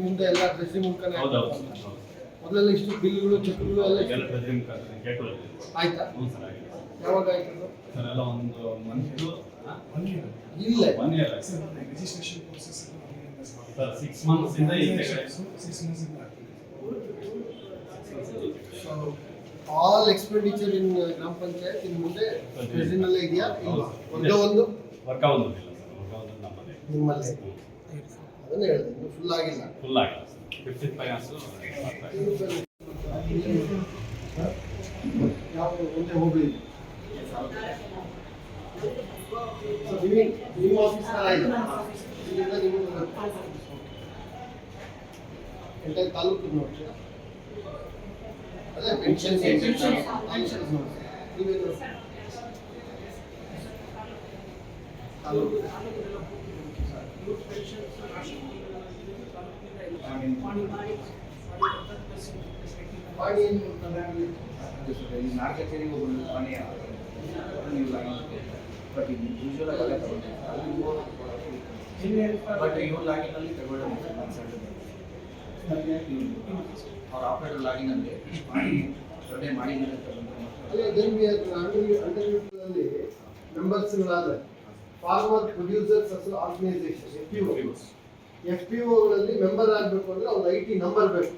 ಮುಂದೆ ಎಲ್ಲ ಟ್ರೆಜರಿ ಮುಖಾನೆ ಮೊದಲೆಲ್ಲ ಇಷ್ಟು ಬಿಲ್ಗಳು ಚೆಕ್ಗಳು ಎಲ್ಲ ಆಯ್ತಾ? ಯಾವಾಗ ಆಯ್ತು ಸರ್? ಎಲ್ಲ ಒಂದು ಮಂತ್ ಇಲ್ಲ ರಿಜಿಸ್ಟ್ರೇಷನ್ ಪ್ರೋಸೆಸ್ ಸರ್ 6 ಮಂತ್ಸ್ ಇಂದ ಇದೆ. 6 ಮಂತ್ಸ್ ಇಂದ ಆಲ್ ಎಕ್ಸ್ಪೆಂಡಿಚರ್ ಇನ್ ಗ್ರಾಮ ಪಂಚಾಯತ್ ಇನ್ ಮುಂದೆ ಟ್ರೆಜರಿನಲ್ಲೇ ಇದೆಯಾ? ಒಂದು ವರ್ಕ್ ಆಗೋದಿಲ್ಲ ಸರ್, ನಮ್ಮದೇ ನಿಮ್ಮಲ್ಲೇ ಅದನ್ನೇ ಹೇಳಿದೆ, ಇನ್ನು ಫುಲ್ ಆಗಿಲ್ಲ. 55% ಯಾವುದು ಮುಂದೆ ಹೋಗಲಿ ನಿಮ್ಮ ಆಫೀಸ್ ಇಲ್ಲಿಂದ ನಿಮಗೆ ಎಂಟೈರ್ ತಾಲೂಕು ನೋಡ್ತೀರಾ? ಅದೇ ಪೆನ್ಷನ್ ನೀವೇನು ತಾಲೂಕು ಪಾಣಿ ನಾಲ್ಕಚೇರಿಗೆ ಹೋಗಲು ಪಾಣಿ ನೀವು ಬಟ್ ಯೂಶುವಲ್ ಅಲ್ಲೇ ತಗೊಂಡಿದ್ದೆ. ಬಟ್ ಇವ್ರ ಲಾಗಿನಲ್ಲಿ ತಗೊಳ್ಳೋದು ಅವ್ರ ಆಪರೇಟರ್ ಲಾಗಿನಲ್ಲಿ ಮಾಡಿ ದೊಡ್ಡ ಮಾಡಿದ್ದೀನಿ ಅಂಡರ್ನಲ್ಲಿ ಮೆಂಬರ್ಸ್ಗಳಾದ್ರೆ ಫಾರ್ಮರ್ ಪ್ರೊಡ್ಯೂಸರ್ಸ್ ಆರ್ಗನೈಸೇಷನ್ FPOಗಳಲ್ಲಿ ಮೆಂಬರ್ ಆಗಬೇಕು ಅಂದ್ರೆ ಅವ್ರ IT ನಂಬರ್ ಬೇಕು.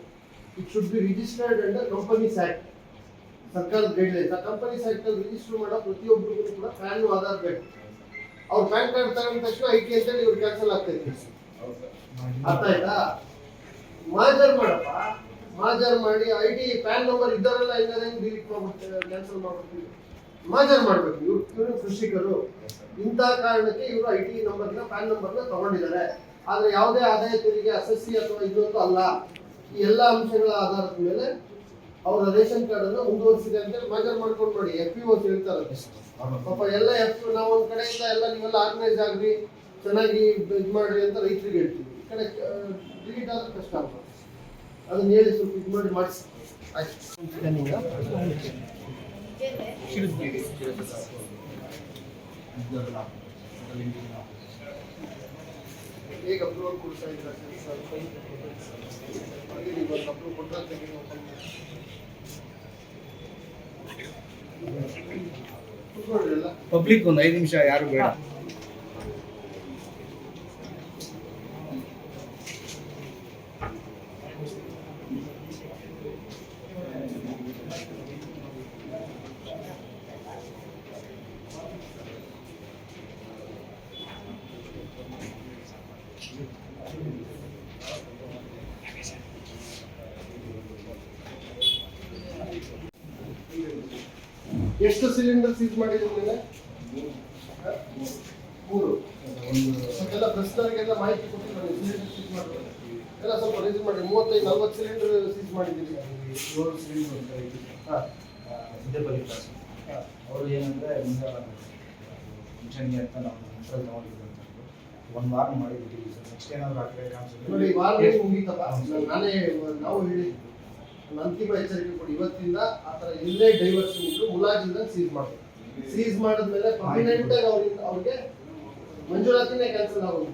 It should be registered under companies act. ಸರ್ಕಾರದ ಗೈಡ್ಲೈನ್ಸ್. ಆ ಕಂಪನೀಸ್ ಆಕ್ಟ್ ಅಲ್ಲಿ ರಿಜಿಸ್ಟರ್ ಮಾಡೋ ಪ್ರತಿಯೊಬ್ಬರಿಗೂ ಕೂಡ ಪ್ಯಾನ್ ಆಧಾರ್ ಬೇಕು. ಅವ್ರ ಪ್ಯಾನ್ ಕಾರ್ಡ್ ತಗೊಂಡ ತಕ್ಷಣ IT ಅಂತೇಳಿ ಇವ್ರು ಕ್ಯಾನ್ಸಲ್ ಆಗ್ತೈತಿ. ಅರ್ಥ ಆಯ್ತಾ? ಮಾಜರ್ ಮಾಡಪ್ಪ, ಮಾಜರ್ ಮಾಡಿ IT ಪ್ಯಾನ್ ನಂಬರ್ ಇದ್ದಾರಲ್ಲ ಹೆಂಗಾದ್ರೆ ಡಿಲೀಟ್ ಮಾಡ್ಬಿಡ್ತಾರೆ, ಕ್ಯಾನ್ಸಲ್ ಮಾಡ್ಬಿಡ್ತೀವಿ. ಮಾಜರ್ ಮಾಡ್ಬೇಕು. ಇವ್ರು ಕೃಷಿಕರು. ಇಂಥ ಕಾರಣಕ್ಕೆ ಇವರು IT ನಂಬರ್ನ ಪ್ಯಾನ್ ನಂಬರ್ನ ತಗೊಂಡಿದ್ದಾರೆ. ಆದ್ರೆ ಯಾವುದೇ ಆದಾಯ ತೆರಿಗೆ ಅಸಸ್ಸಿ ಅಥವಾ ಇದೊಂದು ಅಲ್ಲ. ಈ ಎಲ್ಲ ಅಂಶಗಳ ಆಧಾರದ ಮೇಲೆ ಅವರ ರೇಷನ್ ಕಾರ್ಡ್ ಅನ್ನು ಮುಂದುವರಿಸಿದೆ ಅಂತ ಮಾಜರ್ ಮಾಡ್ಕೊಂಡು ನೋಡಿ. FPOs ಹೇಳ್ತಾರೆ ಪಾಪ ಎಲ್ಲ ನಾವು ಒಂದ್ ಕಡೆಯಿಂದ ಎಲ್ಲ ನೀವೆಲ್ಲ ಆರ್ಗನೈಸ್ ಆಗ್ರಿ, ಚೆನ್ನಾಗಿ ಇದು ಮಾಡ್ರಿ ಅಂತ ರೈತರಿಗೆ ಹೇಳ್ತೀವಿ. ಈ ಕಡೆ ಡಿಲೀಟ್ ಆದ್ರೆ ಕಷ್ಟ ಆಗ್ತದೆ. ಅದನ್ನ ಹೇಳಿ ಸ್ವಲ್ಪ ಇದು ಮಾಡಿ ಮಾಡಿಸಿ. ಆಯ್ತು. ಹೇಗೆ ಅಪ್ರೂವಲ್ ಕೊಡ್ತಾ ಇದ್ದಾರೆ ಅಪ್ರೂವ್ ಕೊಟ್ಟರೆ ಪಬ್ಲಿಕ್ ಒಂದು 5 ನಿಮಿಷ ಯಾರು ಬೇಡ. ಎಷ್ಟು ಸಿಲಿಂಡರ್ ಸೀಸ್ ಮಾಡಿದ್ರೆ? 3. ಎಲ್ಲ ಪ್ರಶ್ನೆಗಳಿಗೆಲ್ಲ ಮಾಹಿತಿ ಕೊಟ್ಟಿದ್ದಾರೆ. ಸಿಲಿಂಡರ್ ಸೀಸ್ ಮಾಡಬೇಕು ಎಲ್ಲ ಸ್ವಲ್ಪ ರಿಲೀಸ್ ಮಾಡಿ. 35-40 ಸಿಲಿಂಡರ್ ಸೀಸ್ ಮಾಡಿದ್ದೀವಿ. 7 ಸಿಲಿಂಡರ್ ಅಂತ ಇದೆ. ಅವರು ಏನಂದ್ರೆ ಮುಂಚೆಗೆ ಅಂತ ನಾವು ತಗೊಂಡಿದ್ದೀವಿ. 1 ವಾರ ಮಾಡಿದ್ದೀವಿ ಸರ್. ನೆಕ್ಸ್ಟ್ ಏನಾದ್ರು ಹಾಕಿದ್ರೆ ಕಾನ್ಸೆಪ್ಟ್ ನೋಡಿ, ವಾರ ಮುಗೀತಪ್ಪ. ನಾವು ಹೇಳಿ ಅಂತಿಮ ಎಚ್ಚರಿಕೆ ಕೊಡಿ. ಇವತ್ತಿಂದ ಆ ಥರ ಎಲ್ಲೇ ಡೈವರ್ಷನ್ ಇದ್ರು ಮುಲಾಜಿಂದ ಸೀಸ್ ಮಾಡಬೇಕು. ಸೀಸ್ ಮಾಡಿದ್ಮೇಲೆ ಪರ್ಮನೆಂಟ್ ಆಗಿ ಅವ್ರಿಗೆ ಮಂಜೂರಾತಿನೇ ಕ್ಯಾನ್ಸಲ್ ಆಗೋದು.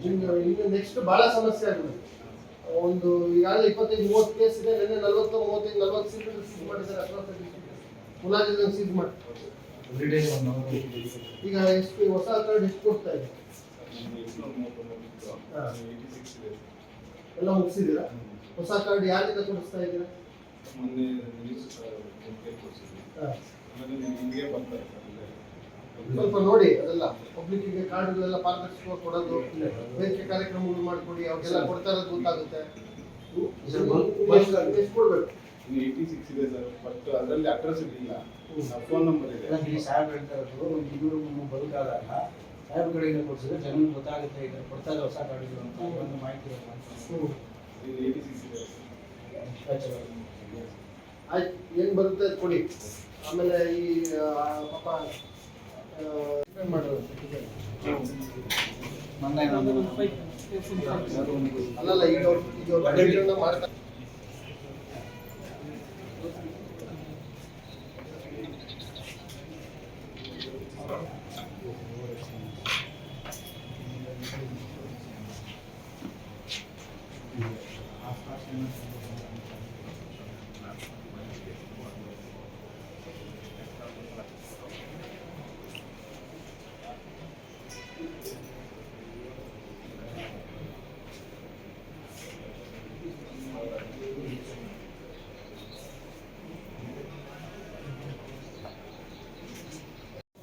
ಇನ್ನು ನೆಕ್ಸ್ಟ್ ಬಹಳ ಸಮಸ್ಯೆ ಆಗುತ್ತೆ. ಒಂದು ಈಗಾಗಲೇ 25-30 ಕೇಸ್ ಇದೆ. ನಿನ್ನೆ 40-35-40 ಸಿಲಿಂಡರ್ ಸೀಸ್ ಮಾಡಿದ್ದಾರೆ. ಮುಲಾಜಿಂದ ಸೀಸ್ ಮಾಡಿ. ಈಗ ಎಷ್ಟು ಹೊಸ ಕಾರ್ಡ್ ಎಷ್ಟು ಕೊಡ್ತಾ ಇದೆ? ಎಲ್ಲ ಮುಗಿಸಿದ್ದೀರಾ? ಹೊಸ ಕಾರ್ಡ್ ಯಾರಿಂದ ಕೊಡಿಸ್ತಾ ಇದ್ದೀರಾ? ಸ್ವಲ್ಪ ನೋಡಿ, ಅದೆಲ್ಲ ಪಬ್ಲಿಕ್ಕಿಗೆ ಕಾರ್ಡ್ಗಳೆಲ್ಲ ಪಾರದರ್ಶಕವಾಗಿ ಕೊಡೋದು, ಬೇರೆ ಕಾರ್ಯಕ್ರಮಗಳು ಮಾಡಿಕೊಡಿ. ಅವ್ರಿಗೆಲ್ಲ ಕೊಡ್ತಾ ಇರೋದು ಗೊತ್ತಾಗುತ್ತೆ. ಎಷ್ಟು ಕೊಡ್ಬೇಕು? 86 ಇದೆ ಸರ್. ಬಟ್ ಅದರಲ್ಲಿ ಅಡ್ರೆಸ್ ಇರಲಿಲ್ಲ, ಫೋನ್ ನಂಬರ್ ಇದೆ. ಸಾಹೇಬ್ ಹೇಳ್ತಾ ಇರೋದು ಇವರು ಬದುಕಾದಾಗ ಸಾಹೇಬ್ ಕಡೆಯಿಂದ ಕೊಡಿಸಿದ್ರೆ ಜನರಿಗೆ ಗೊತ್ತಾಗುತ್ತೆ ಇದು ಕೊಡ್ತಾ ಇಲ್ಲ ಹೊಸ ಕಾರ್ಡ್ಗಳು ಅಂತ ಒಂದು ಮಾಹಿತಿ ಇರುತ್ತೆ. 86 ಇದೆ. ಆಯ್ತು, ಏನು ಬರುತ್ತೆ ಅದು ಕೊಡಿ. ಆಮೇಲೆ ಈ ಪಾಪ ಮಾಡೋದು ಅಲ್ಲಲ್ಲ, ಈಗ ಅವ್ರು ಮಾಡ್ತಾರೆ.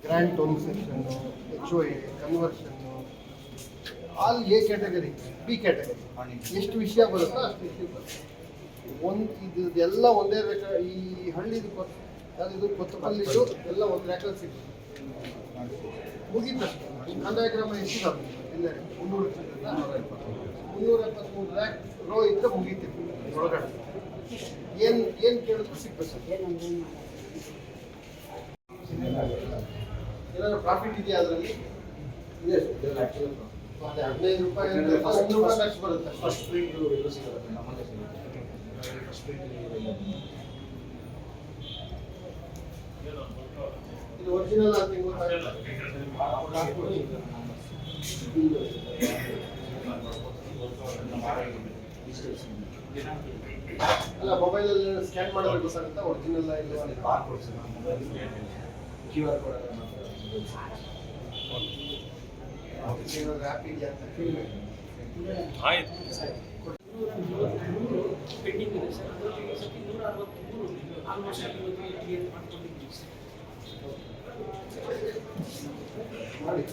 ಗ್ರ್ಯಾಂಟ್ ಒಂದು section, HOA, conversion, all A category, B category. ಎಷ್ಟು ವಿಷಯ ಬರುತ್ತೋ ಅಷ್ಟು ವಿಷಯ ಬರುತ್ತೆ. ಇದೆಲ್ಲ ಒಂದೇ ಈ ಹಳ್ಳಿದು ಯಾವ್ದು ಕೊತ್ತಪಲ್ಲಿದು ಎಲ್ಲ ಒಂದು ರ್ಯಾಕಲ್ಲಿ ಸಿಗುತ್ತೆ. ಮುಗೀತಷ್ಟೇ. ಕಂದಾಯ ಕ್ರಮ ಎಷ್ಟಿದಾವೆ ಇಲ್ಲ 373 ರ್ಯಾಕ್ ರೋ ಇದ್ರೆ ಮುಗೀತಿತ್ತು ಒಳಗಡೆ. ಏನು ಕೇಳಿದ್ರು ಸಿಗ್ಬೇಕು. ಏನಾದ್ರು ಪ್ರಾಫಿಟ್ ಇದೆಯಾ ಅದರಲ್ಲಿ? ಇದೆ ಸರ್, ಇದರಲ್ಲಿ ಆ್ಯಕ್ಚುಲಿ ಅದೇ 15 ರೂಪಾಯಿ ಅಂದರೆ 1 ರೂಪಾಯಿ ಖರ್ಚು ಬರುತ್ತೆ. ಫಸ್ಟ್ ಪ್ರಿಂಟ್ ಇದು ಸಿಗುತ್ತೆ, ನಮ್ಮಲ್ಲೇ ಸಿಗುತ್ತೆ. ಫಸ್ಟ್ ಪ್ರಿಂಟ್ ಇದು ಒರಿಜಿನಲ್ ಅಂತ ಹೆಂಗ್ ಗೊತ್ತಾಗಲ್ಲ? ಅಲ್ಲ, ಮೊಬೈಲಲ್ಲಿ ಸ್ಕ್ಯಾನ್ ಮಾಡಿದ್ರೆ ಗೊತ್ತಾಗುತ್ತಾ ಒರಿಜಿನಲ್ ಇಲ್ಲ? ಬಾರ್ಕೋಡ್ ಸರ್, QR ಕೋಡ್ ಎಲ್ಲ ಏನಾದ್ರು ಆ್ಯಪ್ ಇದೆಯಾ ಅಂತ ಆಯ್ತು. ಪೆಂಡಿಂಗ್ ಇದೆ ಸರ್. ಅದರಲ್ಲಿ ಈ ಸತಿ 163 ಆಲ್ಮೋಸ್ಟ್ ಕ್ಲಿಯರ್ ಮಾಡ್ಕೊಂಡಿದ್ದೀವಿ ಸರ್. ಮಾಡಿ